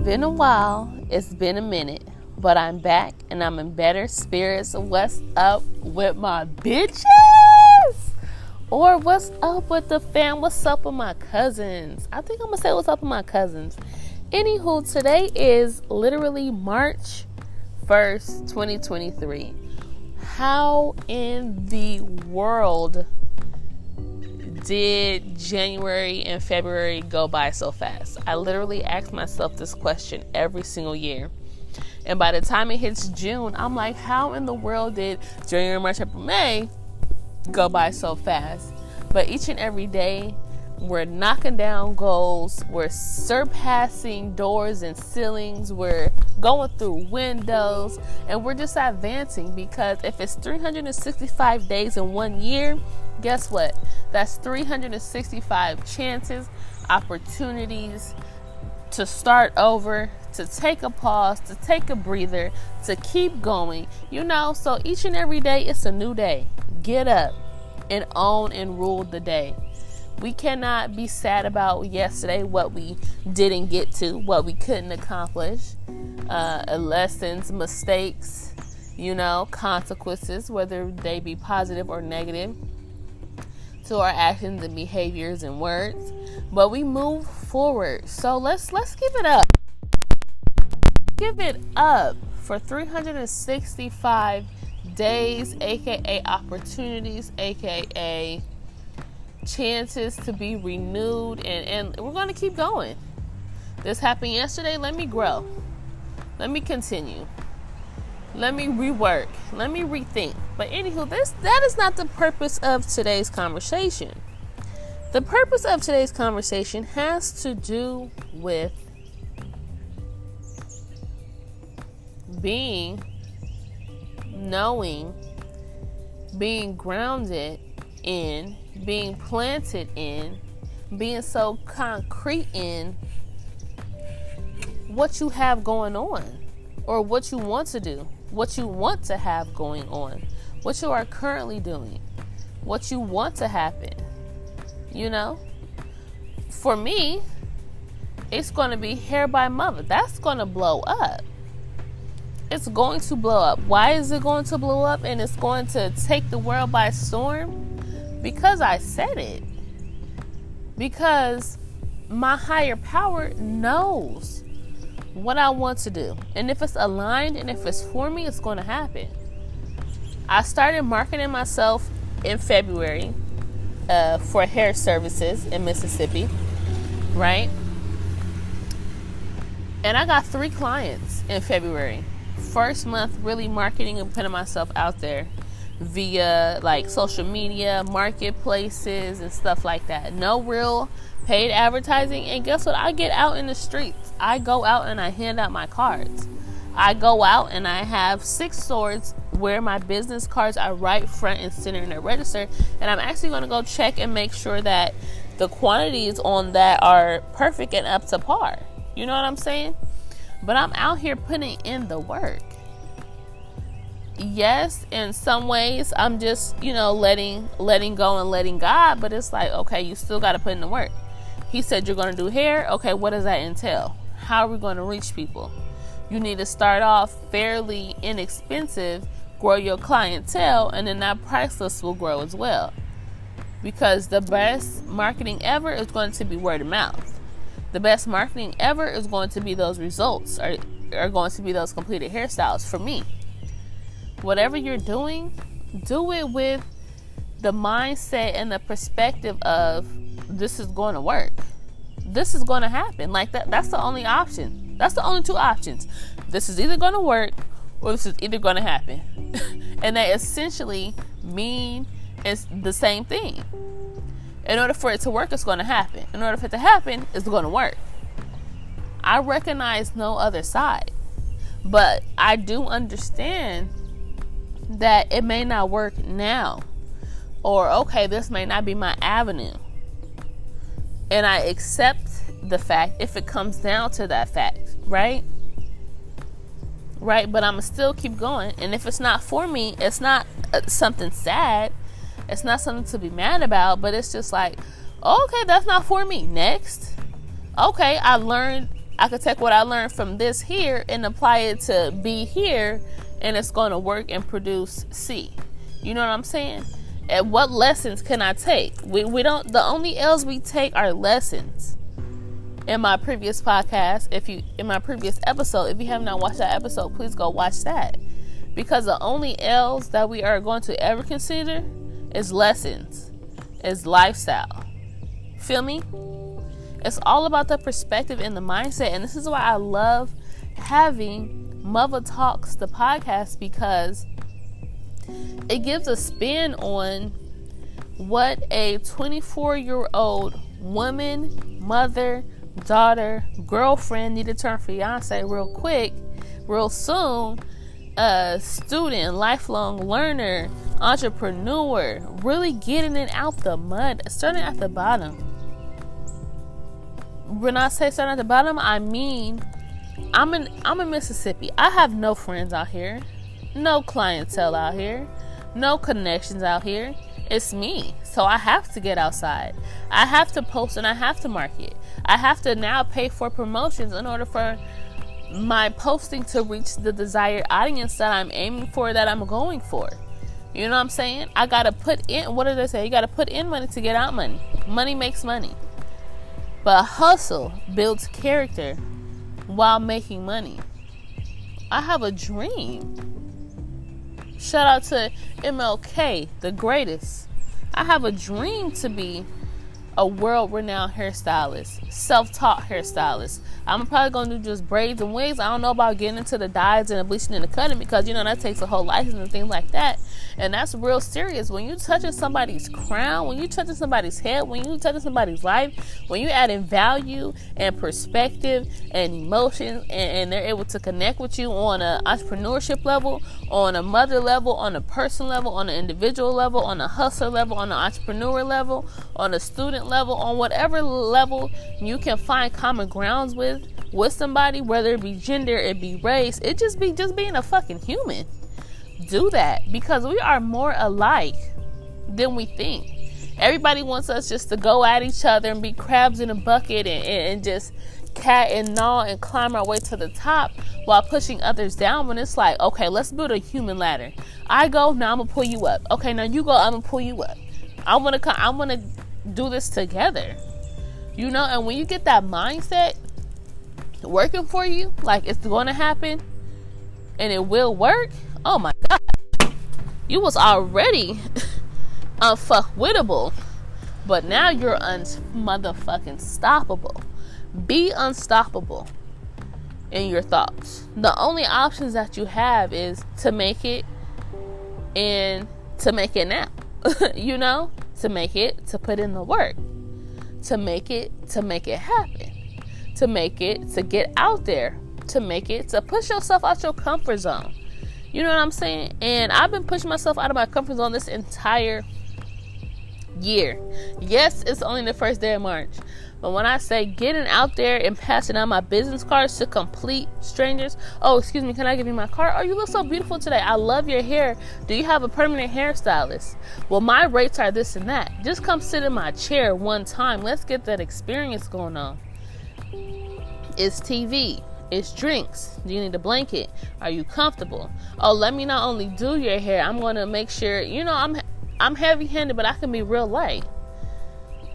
been a while, it's been a minute, but I'm back and I'm in better spirits. What's up with my bitches? Or what's up with the fam? What's up with my cousins? I think I'm gonna say what's up with my cousins. Anywho, today is literally March 1st, 2023. How in the world did January and February go by so fast? I literally ask myself this question every single year. And by the time it hits June, I'm like, how in the world did January, March, April, May go by so fast? But each and every day, we're knocking down goals, we're surpassing doors and ceilings, we're going through windows, and we're just advancing, because if it's 365 days in 1 year, guess what? That's 365 chances, opportunities to start over, to take a pause, to take a breather, to keep going. So each and every day, it's a new day. Get up and own and rule the day. We cannot be sad about yesterday, what we didn't get to, what we couldn't accomplish, lessons, mistakes, consequences, whether they be positive or negative, to our actions and behaviors and words. But we move forward. So let's give it up. Give it up for 365 days, aka opportunities, aka chances to be renewed, and we're going to keep going. This happened yesterday. Let me grow. Let me continue. Let me rework. Let me rethink. But anywho, that is not the purpose of today's conversation. The purpose of today's conversation has to do with knowing, being grounded in, being planted in, being so concrete in what you have going on, or what you want to do, what you want to have going on, what you are currently doing, what you want to happen. For me, it's going to be Hair by Mother. That's going to blow up. It's going to blow up. Why is it going to blow up and it's going to take the world by storm? Because I said it. Because my higher power knows what I want to do. And if it's aligned and if it's for me, it's going to happen. I started marketing myself in February for hair services in Mississippi, right? And I got 3 clients in February. First month really marketing and putting myself out there via social media, marketplaces, and stuff like that. No real paid advertising. And guess what? I get out in the streets. I go out and I hand out my cards. I go out and I have 6 stores where my business cards are right front and center in the register. And I'm actually going to go check and make sure that the quantities on that are perfect and up to par. You know what I'm saying? But I'm out here putting in the work. Yes, in some ways, I'm just, letting go and letting God. But it's like, okay, you still got to put in the work. He said you're going to do hair. Okay, what does that entail? How are we going to reach people? You need to start off fairly inexpensive, grow your clientele, and then that price list will grow as well. Because the best marketing ever is going to be word of mouth. The best marketing ever is going to be those results, are going to be those completed hairstyles for me. Whatever you're doing, do it with the mindset and the perspective of this is going to work. This is going to happen. That's the only option. That's the only 2 options. This is either going to work or this is either going to happen. And they essentially mean it's the same thing. In order for it to work, it's going to happen. In order for it to happen, it's going to work. I recognize no other side. But I do understand that it may not work now. Or, okay, this may not be my avenue. And I accept the fact if it comes down to that fact, right? Right, but I'm going to still keep going. And if it's not for me, it's not something sad. It's not something to be mad about, but it's just like, okay, that's not for me. Next. Okay, I learned I could take what I learned from this here and apply it to B here, and it's going to work and produce C. You know what I'm saying? And what lessons can I take? We don't, the only L's we take are lessons. In my previous podcast, in my previous episode, if you have not watched that episode, please go watch that. Because the only L's that we are going to ever consider is lessons, is lifestyle. Feel me? It's all about the perspective and the mindset. And this is why I love having Mother Talks, the podcast, because it gives a spin on what a 24-year-old woman, mother, daughter, girlfriend, need to turn fiance real quick, real soon, student, lifelong learner, entrepreneur, really getting it out the mud, starting at the bottom. When I say starting at the bottom, I mean I'm in Mississippi. I have no friends out here, no clientele out here, no connections out here. It's me. So I have to get outside. I have to post and I have to market. I have to now pay for promotions in order for my posting to reach the desired audience that I'm aiming for, that I'm going for. You know what I'm saying? I got to put in, what did they say? You got to put in money to get out money. Money makes money. But hustle builds character while making money. I have a dream. Shout out to MLK, the greatest. I have a dream to be a world-renowned hairstylist, self-taught hairstylist. I'm probably going to do just braids and wigs. I don't know about getting into the dyes and the bleaching and the cutting, because, you know, that takes a whole license and things like that. And that's real serious. When you touching somebody's crown, when you touching somebody's head, when you touching somebody's life, when you adding value and perspective and emotion, and they're able to connect with you on an entrepreneurship level, on a mother level, on a person level, on an individual level, on a hustler level, on an entrepreneur level, on a student level, on whatever level you can find common grounds with somebody, whether it be gender, it be race, it just being a fucking human. Do that, because we are more alike than we think. Everybody wants us just to go at each other and be crabs in a bucket and just cat and gnaw and climb our way to the top while pushing others down, when it's like, okay, let's build a human ladder. I go, now I'm gonna pull you up. Okay, now you go, I'm gonna pull you up. I wanna do this together. You know, and when you get that mindset working for you, like it's gonna happen and it will work, oh my God, you was already unfuckwittable, but now you're motherfucking stoppable. Be unstoppable in your thoughts. The only options that you have is to make it and to make it now. You know, to put in the work, to make it happen, to get out there, to push yourself out your comfort zone. You know what I'm saying? And I've been pushing myself out of my comfort zone this entire year. Yes, it's only the first day of March. But when I say getting out there and passing out my business cards to complete strangers. Oh, excuse me, can I give you my card? Oh, you look so beautiful today. I love your hair. Do you have a permanent hairstylist? Well, my rates are this and that. Just come sit in my chair one time. Let's get that experience going on. It's TV. It's drinks. Do you need a blanket? Are you comfortable? Oh, let me not only do your hair, I'm going to make sure, you know, I'm heavy-handed, but I can be real light.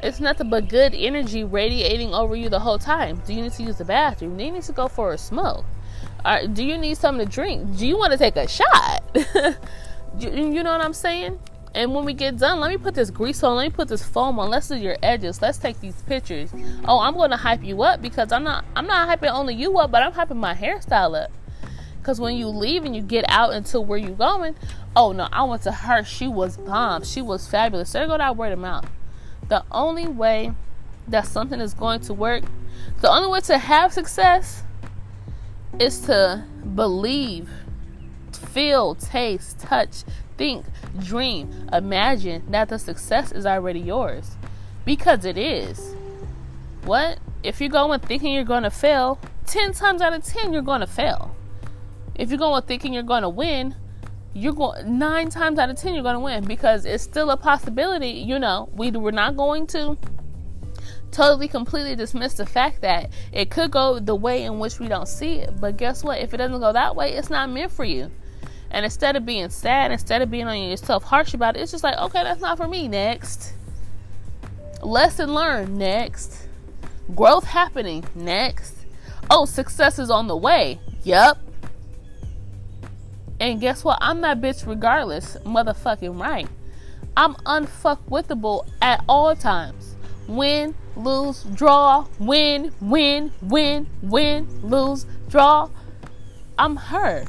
It's nothing but good energy radiating over you the whole time. Do you need to use the bathroom? Do you need to go for a smoke? Do you need something to drink? Do you want to take a shot? You know what I'm saying? And when we get done, let me put this grease on. Let me put this foam on. Let's do your edges. Let's take these pictures. Oh, I'm going to hype you up, because I'm not hyping only you up, but I'm hyping my hairstyle up. Because when you leave and you get out into where you're going, oh no, I went to her. She was bomb. She was fabulous. So there go that word of mouth. The only way that something is going to work, the only way to have success is to believe, feel, taste, touch, think, dream, imagine that the success is already yours, because it is. What? If you're going thinking you're going to fail, 10 times out of 10 you're going to fail. If you're going thinking you're going to win, 9 times out of 10 you're going to win, because it's still a possibility. You know, we're not going to totally, completely dismiss the fact that it could go the way in which we don't see it. But guess what? If it doesn't go that way, it's not meant for you. And instead of being sad, instead of being on yourself harsh about it, it's just like, okay, that's not for me. Next. Lesson learned. Next. Growth happening. Next. Oh, success is on the way. Yup. And guess what? I'm that bitch regardless. Motherfucking right. I'm unfuckwithable at all times. Win, lose, draw. Win, lose, draw. I'm her.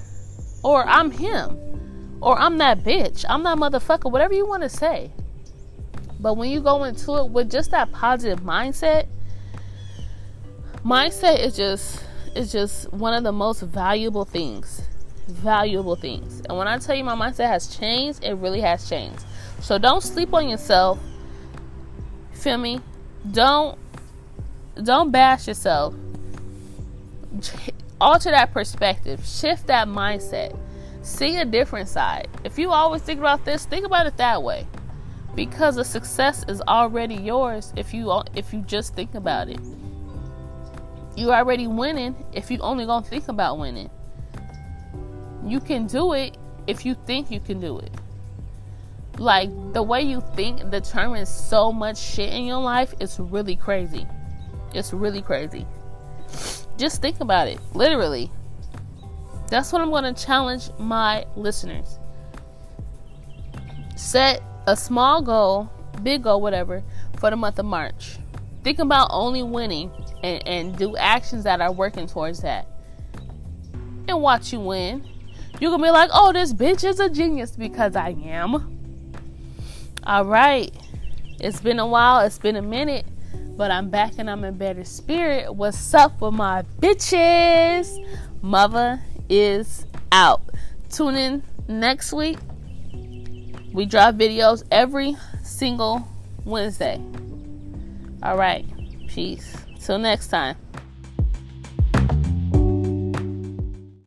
Or I'm him. Or I'm that bitch. I'm that motherfucker. Whatever you want to say. But when you go into it with just that positive mindset is just one of the most valuable things. And when I tell you my mindset has changed, it really has changed. So don't sleep on yourself. Feel me? Don't bash yourself. Alter that perspective. Shift that mindset. See a different side. If you always think about this, think about it that way. Because the success is already yours if you just think about it. You're already winning if you only gonna think about winning. You can do it if you think you can do it. Like, the way you think determines so much shit in your life. It's really crazy. It's really crazy. Just think about it. Literally. That's what I'm going to challenge my listeners. Set a small goal, big goal, whatever, for the month of March. Think about only winning and do actions that are working towards that. And watch you win. You're going to be like, oh, this bitch is a genius, because I am. All right. It's been a while. It's been a minute. But I'm back and I'm in better spirit. What's up with my bitches? Mother is out. Tune in next week. We drop videos every single Wednesday. All right. Peace. Till next time.